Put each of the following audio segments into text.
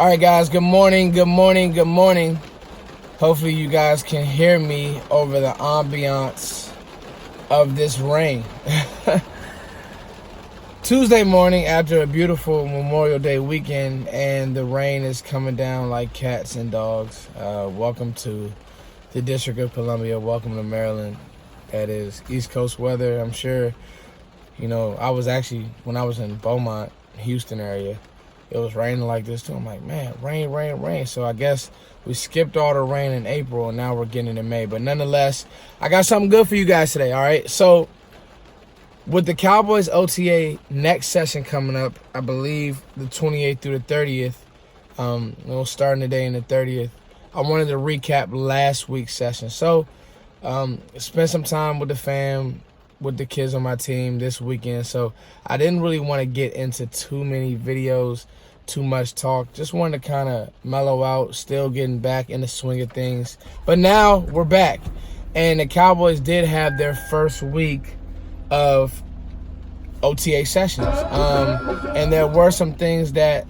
All right, guys, good morning. Hopefully you guys can hear me over the ambiance of this rain. Tuesday morning after a beautiful Memorial Day weekend, and the rain is coming down like cats and dogs. Welcome to the District of Columbia. Welcome to Maryland. That is East Coast weather. I'm sure, when I was in Beaumont, Houston area, it was raining like this too. I'm like, man, rain. So I guess we skipped all the rain in April, and now we're getting into May. But nonetheless, I got something good for you guys today, all right? So with the Cowboys OTA next session coming up, I believe the 28th through the 30th, we'll start today in the 30th, I wanted to recap last week's session. So spend some time with the fam, with the kids on my team this weekend. So I didn't really want to get into too many videos, too much talk. Just wanted to kind of mellow out, still getting back in the swing of things. But now we're back. And the Cowboys did have their first week of OTA sessions. And there were some things that,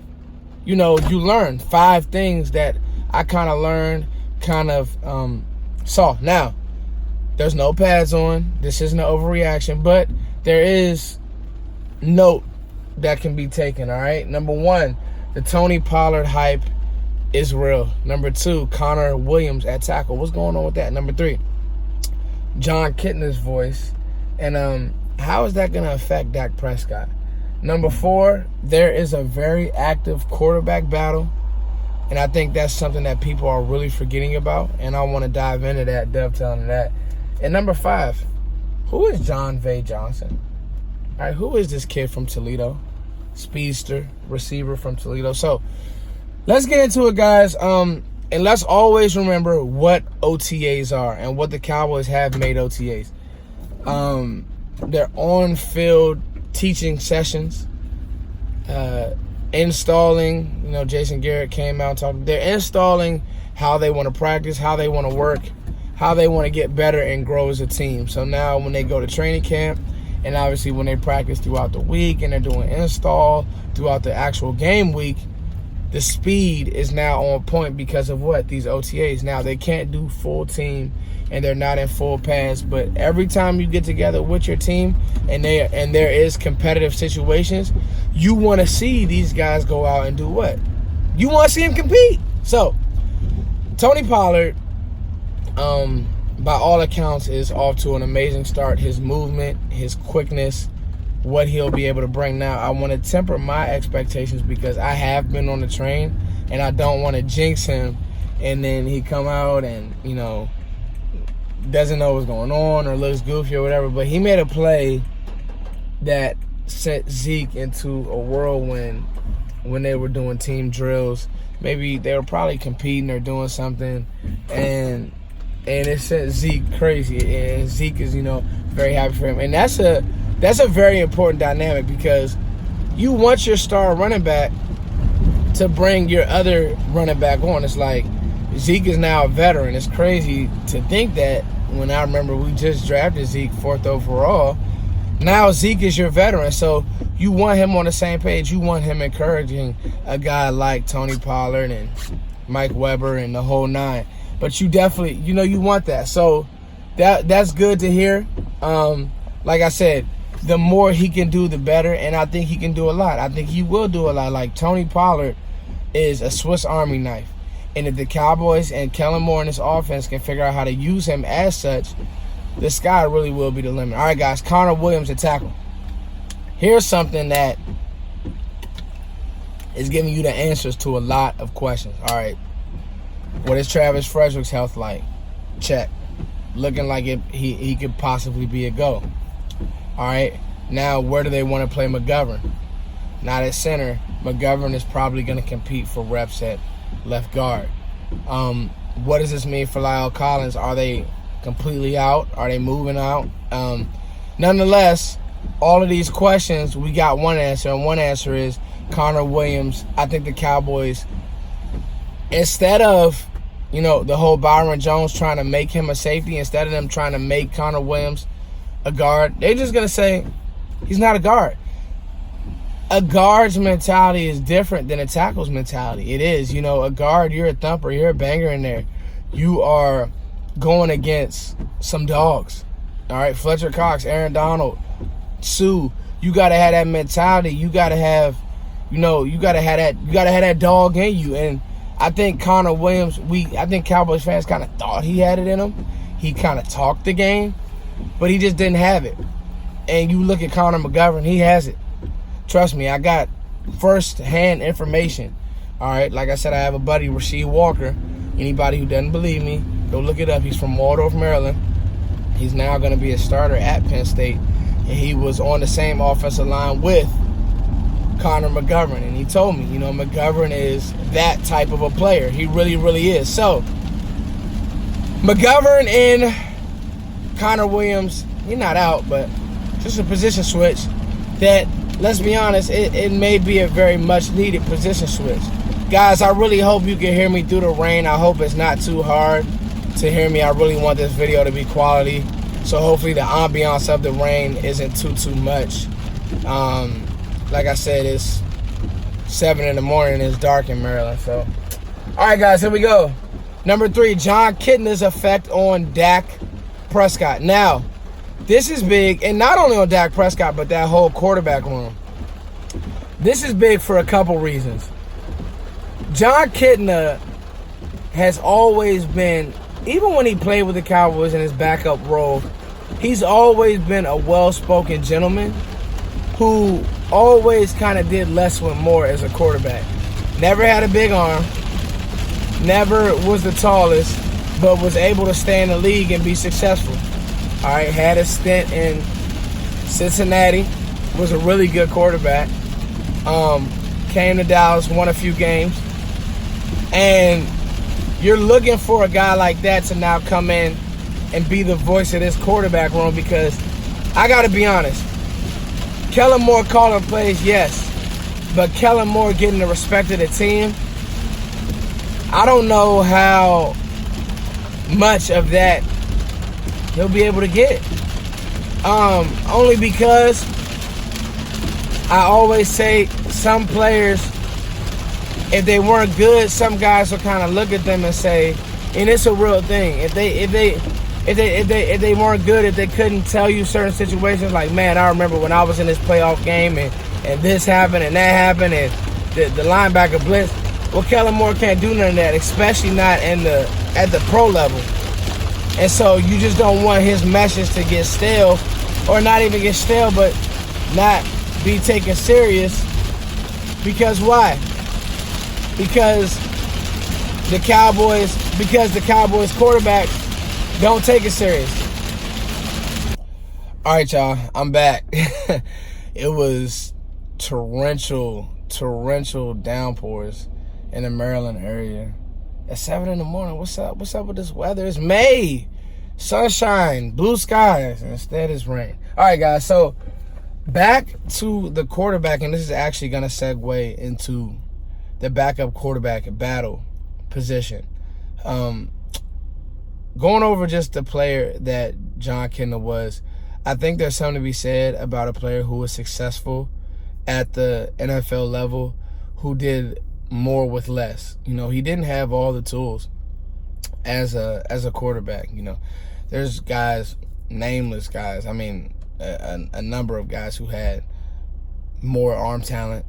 you learned. 5 things that I kind of learned, saw. Now, there's no pads on. This isn't an overreaction, but there is note that can be taken, all right? Number 1, the Tony Pollard hype is real. Number 2, Connor Williams at tackle. What's going on with that? Number 3, Jon Kitna's voice. And how is that going to affect Dak Prescott? Number 4, there is a very active quarterback battle. And I think that's something that people are really forgetting about. And I want to dive into that, dovetailing that. And number 5, who is John Vay Johnson? All right, who is this kid from Toledo? Speedster, receiver from Toledo. So let's get into it, guys. And let's always remember what OTAs are and what the Cowboys have made OTAs. They're on-field teaching sessions, installing, Jason Garrett came out and talked. They're installing how they want to practice, how they want to work, how they want to get better and grow as a team. So now when they go to training camp, and obviously when they practice throughout the week and they're doing install throughout the actual game week, the speed is now on point because of what? These OTAs. Now they can't do full team and they're not in full pads, but every time you get together with your team and there is competitive situations, you want to see these guys go out and do what? You want to see them compete. So Tony Pollard, by all accounts, is off to an amazing start. His movement, his quickness, what he'll be able to bring. Now, I want to temper my expectations because I have been on the train, and I don't want to jinx him, and then he come out and, doesn't know what's going on or looks goofy or whatever. But he made a play that sent Zeke into a whirlwind when they were doing team drills. Maybe they were probably competing or doing something, and it sent Zeke crazy, and Zeke is, very happy for him. And that's a very important dynamic because you want your star running back to bring your other running back on. It's like Zeke is now a veteran. It's crazy to think that when I remember we just drafted Zeke 4th overall. Now Zeke is your veteran, so you want him on the same page. You want him encouraging a guy like Tony Pollard and Mike Weber and the whole 9. But you definitely, you want that. So that's good to hear. Like I said, the more he can do, the better. And I think he can do a lot. I think he will do a lot. Like Tony Pollard is a Swiss Army knife. And if the Cowboys and Kellen Moore in this offense can figure out how to use him as such, the sky really will be the limit. All right, guys, Connor Williams at tackle. Here's something that is giving you the answers to a lot of questions. All right. What is Travis Frederick's health like? Check. Looking like he could possibly be a go. All right. Now, where do they want to play McGovern? Not at center. McGovern is probably going to compete for reps at left guard. What does this mean for Lyle Collins? Are they completely out? Are they moving out? Nonetheless, all of these questions, we got one answer, and one answer is Connor Williams. I think the Cowboys, instead of, the whole Byron Jones trying to make him a safety, instead of them trying to make Connor Williams a guard, they're just going to say he's not a guard. a guard's mentality is different than a tackle's mentality. It is. You know, a guard, you're a thumper, you're a banger in there. You are going against some dogs. All right, Fletcher Cox, Aaron Donald, Sue. You gotta have that mentality. You gotta have, you gotta have that dog in you. And I think Connor Williams, I think Cowboys fans kind of thought he had it in him. He kind of talked the game, but he just didn't have it. And you look at Connor McGovern, he has it. Trust me, I got first-hand information. All right, like I said, I have a buddy, Rasheed Walker. Anybody who doesn't believe me, go look it up. He's from Waldorf, Maryland. He's now going to be a starter at Penn State. And he was on the same offensive line with Connor McGovern. And he told me, McGovern is that type of a player. He really, really is. So, McGovern and Connor Williams, he's not out, but just a position switch that, let's be honest, it may be a very much needed position switch. Guys, I really hope you can hear me through the rain. I hope it's not too hard to hear me. I really want this video to be quality. So hopefully the ambiance of the rain isn't too much. Like I said, it's 7 in the morning. It's dark in Maryland. So, all right, guys, here we go. Number 3, Jon Kitna's effect on Dak Prescott. Now, this is big, and not only on Dak Prescott, but that whole quarterback room. This is big for a couple reasons. Jon Kitna has always been, even when he played with the Cowboys in his backup role, he's always been a well-spoken gentleman who always kind of did less with more as a quarterback. Never had a big arm, never was the tallest, but was able to stay in the league and be successful. All right, had a stint in Cincinnati, was a really good quarterback. Came to Dallas, won a few games. And you're looking for a guy like that to now come in and be the voice of this quarterback room, because I got to be honest, Kellen Moore calling plays, yes, but Kellen Moore getting the respect of the team, I don't know how much of that he'll be able to get. Only because I always say some players, if they weren't good, some guys will kind of look at them and say, and it's a real thing. If they weren't good, if they couldn't tell you certain situations, like, man, I remember when I was in this playoff game and this happened and that happened and the linebacker blitz. Well, Kellen Moore can't do none of that, especially not at the pro level. And so you just don't want his message to get stale, or not even get stale, but not be taken serious. Because why? Because the Cowboys quarterbacks don't take it serious. All right, y'all, I'm back. It was torrential downpours in the Maryland area at 7 in the morning. What's up with this weather? It's May, sunshine, blue skies, and instead it's rain. All right, guys, so back to the quarterback, and this is actually going to segue into the backup quarterback battle position. Going over just the player that Jon Kitna was, I think there's something to be said about a player who was successful at the NFL level, who did more with less. He didn't have all the tools as a quarterback. There's guys, nameless guys. I mean, a number of guys who had more arm talent,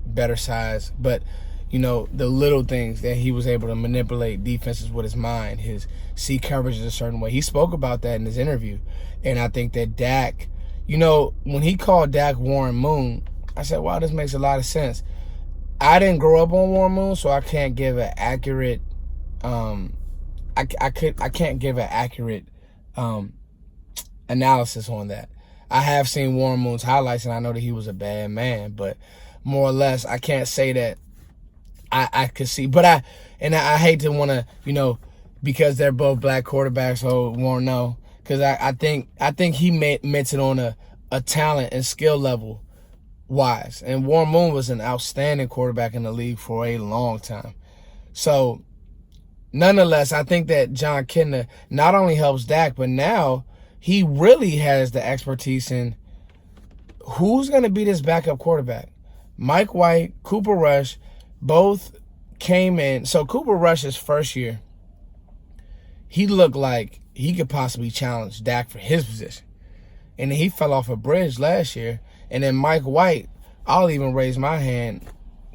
better size, but the little things that he was able to manipulate defenses with his mind, his see coverages a certain way. He spoke about that in his interview. And I think that Dak, when he called Dak Warren Moon, I said, wow, this makes a lot of sense. I didn't grow up on Warren Moon, so I can't give an accurate I can't give an accurate analysis on that. I have seen Warren Moon's highlights, and I know that he was a bad man, but more or less, I can't say that I could see. But I hate to want to, because they're both black quarterbacks, so won't know. Because I think he meant it on a talent and skill level wise. And Warren Moon was an outstanding quarterback in the league for a long time. So, nonetheless, I think that Jon Kitna not only helps Dak, but now he really has the expertise in who's going to be this backup quarterback. Mike White, Cooper Rush, both came in. So Cooper Rush's first year, he looked like he could possibly challenge Dak for his position. And then he fell off a bridge last year. And then Mike White, I'll even raise my hand,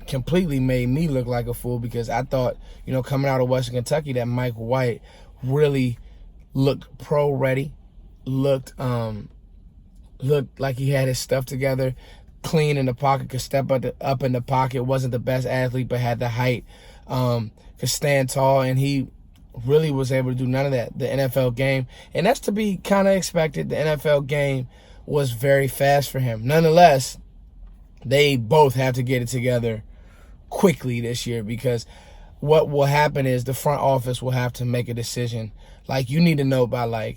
completely made me look like a fool because I thought, coming out of Western Kentucky, that Mike White really looked pro-ready, looked like he had his stuff together, clean in the pocket, could step up in the pocket, wasn't the best athlete but had the height, could stand tall, and he really was able to do none of that. The NFL game, and that's to be kind of expected, the NFL game was very fast for him. Nonetheless, they both have to get it together quickly this year because what will happen is the front office will have to make a decision. Like, you need to know by,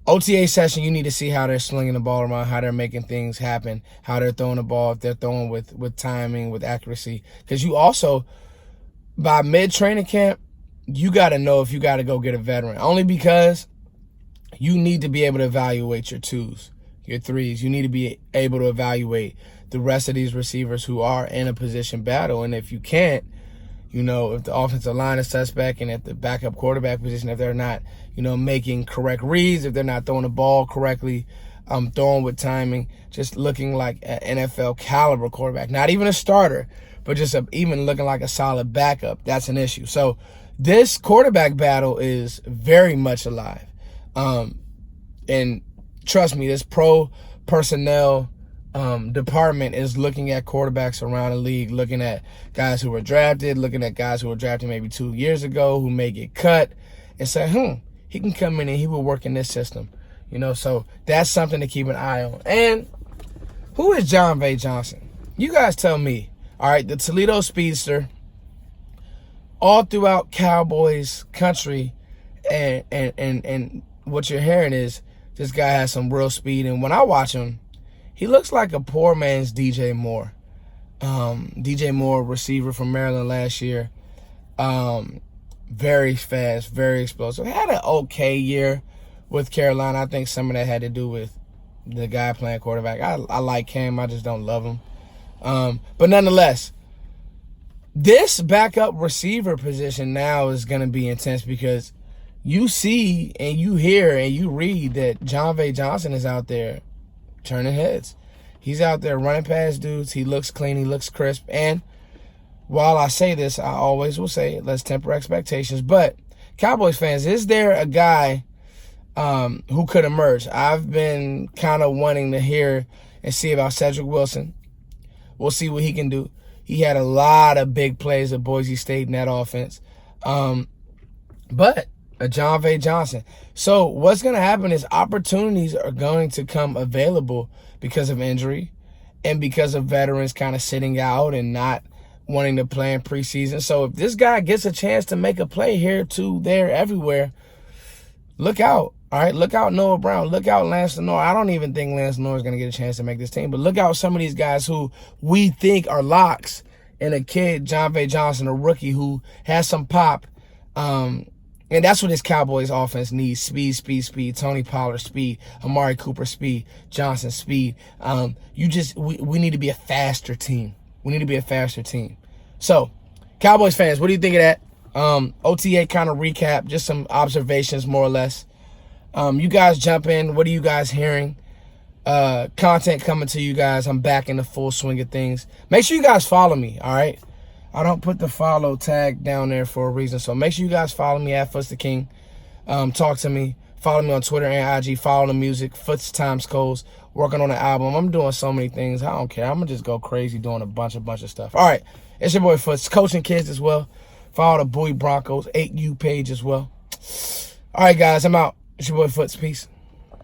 OTA session, you need to see how they're slinging the ball around, how they're making things happen, how they're throwing the ball, if they're throwing with timing, with accuracy. Because you also, by mid-training camp, you got to know if you got to go get a veteran. Only because you need to be able to evaluate your twos, your threes. You need to be able to evaluate the rest of these receivers who are in a position battle. And if you can't, if the offensive line is suspect and at the backup quarterback position, if they're not, making correct reads, if they're not throwing the ball correctly, throwing with timing, just looking like an NFL caliber quarterback, not even a starter, but just even looking like a solid backup, that's an issue. So this quarterback battle is very much alive. And trust me, this pro personnel department is looking at quarterbacks around the league, looking at guys who were drafted, looking at guys who were drafted maybe 2 years ago who may get cut, and say, he can come in and he will work in this system. So that's something to keep an eye on. And who is Jon Johnson? You guys tell me. All right, the Toledo Speedster, all throughout Cowboys country, and what you're hearing is this guy has some real speed, and when I watch him, he looks like a poor man's DJ Moore. DJ Moore, receiver from Maryland last year. Very fast, very explosive. Had an okay year with Carolina. I think some of that had to do with the guy playing quarterback. I like him. I just don't love him. But nonetheless, this backup receiver position now is going to be intense because you see and you hear and you read that Jon Johnson is out there turning heads. He's out there running past dudes. He looks clean. He looks crisp. And while I say this, I always will say, let's temper expectations. But Cowboys fans, is there a guy who could emerge? I've been kind of wanting to hear and see about Cedrick Wilson. We'll see what he can do. He had a lot of big plays at Boise State in that offense. But a Jon Johnson. So what's going to happen is opportunities are going to come available because of injury and because of veterans kind of sitting out and not wanting to play in preseason. So if this guy gets a chance to make a play here, to there, everywhere, look out. All right, look out Noah Brown. Look out Lance Lenore. I don't even think Lance Lenore is going to get a chance to make this team, but look out some of these guys who we think are locks, and a kid, Jon Johnson, a rookie who has some pop. And that's what this Cowboys offense needs. Speed, speed, speed. Tony Pollard, speed. Amari Cooper, speed. Johnson, speed. We need to be a faster team. We need to be a faster team. So, Cowboys fans, what do you think of that? OTA kind of recap, just some observations more or less. You guys jump in. What are you guys hearing? Content coming to you guys. I'm back in the full swing of things. Make sure you guys follow me, all right? I don't put the follow tag down there for a reason. So make sure you guys follow me at Foots the King. Talk to me. Follow me on Twitter and IG. Follow the music. Foots Times Codes. Working on an album. I'm doing so many things. I don't care. I'm going to just go crazy doing a bunch of stuff. All right. It's your boy Foots. Coaching kids as well. Follow the Bowie Broncos 8U page as well. All right, guys. I'm out. It's your boy Foots. Peace.